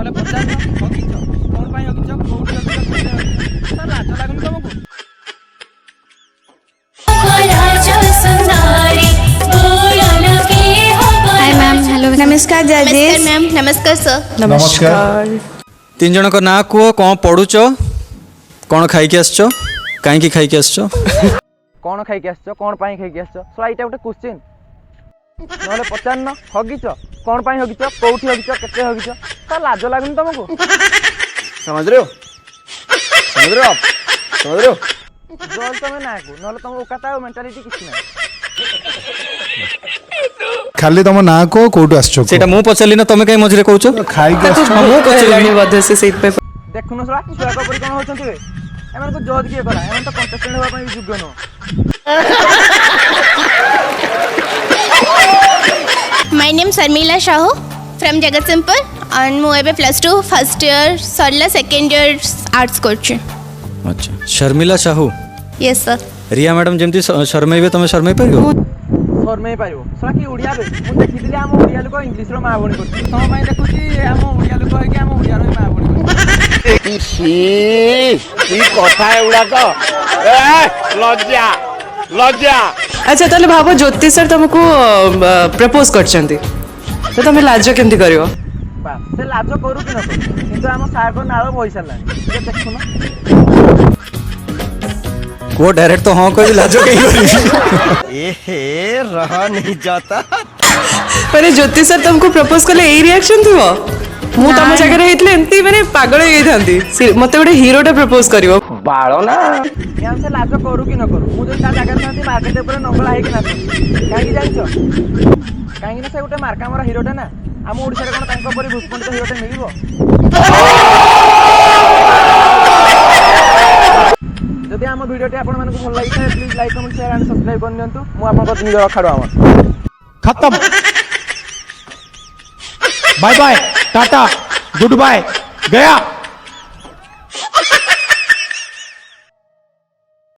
ନହେଲେ ପଚାରୁନ ହଗିଛ କଣ ପାଇଁ ହଗିଛ କୋଉଠି ହଗିଛ ଲାଜ ଲାଗୁନି ତମକୁ? हाय मैम हेलो नमस्कार जजेस मैम नमस्कार सर। नमस्कार। तीन जन ना कुह कौन पढ़ुच कौन खाई आसछ कहीं खाई आसछ कौन खाई आसछ कौन पाई खाई आसछ सो एटा गोटे क्वेश्चन नहले पचारन हगिछ कौन पाई हगिछ कोठी हगिछ केते हगिछ तो लाज लागुनी तुमको? समझ रहे हो समझ रहे हो आप समझ रहे हो जल तमे ना को नहले तुम ओकाता मेंटालिटी किछ ना खाली तुम ना को कोठु आसछो सेटा मु पचली ना तमे कहीं मझरे कहउछ खाई के आसछो मु पचली बधे से सेट पे देखुन सला छुआ को परि कोन होचंती रे एमन को जज किए करा एमन तो कंटेस्टेंट होबा पई योग्य न। My name Sharmila Sahu from Jagatsinghpur and मु एबे +2 फर्स्ट ईयर सरला सेकंड ईयर आर्ट्स करछि। अच्छा शर्मिला साहू यस सर। रिया मैडम जेमती शर्मैबे तमे शर्मै परियो शर्मै पाइबो सला की ओडिया बे मु देखिदिले हम ओडिया लोक इंग्लिश रो मा बणी करछि तम पई देखुछि हम ओडिया लोक है कि हम ओडिया रो मा बणी करछि की कथा एउडा को ए लज्जा लज्जा। अच्छा ताले भाबो ज्योति सर तुमको प्रपोज करछंती तो तुम लाज केमती करियो? बा से लाज करू कि न करू किंतु हम सार को नाळ भई सारलानी जे देखुन वो डायरेक्ट तो हां कहि लाजो कहीं करी एहे रहा नहीं जाता। पर ज्योति सर तुमको प्रपोज करले ए रिएक्शन थिवो मु तम जगह रे हेतले एंती माने पागल होई थांती मते गोटे हीरोटा प्रपोज करिवो बाळो ना हम से लाज करू कि न करू मु जो ता जगह थांती मार्केट ऊपर नंगला है कि ना काई जानिछो काई ना से गोटे मार्का हमर हीरोटा ना हम ओडिसा रे कोन तांको परि भूषपंडित हीरोटा मिलिबो? जदि हम वीडियोटी आपण मानकु भल लागि थाए please like comment share and subscribe कर नियंतु मु आपन को निज रखाडो हमर खत्म बाय बाय टाटा गुड बाय गया।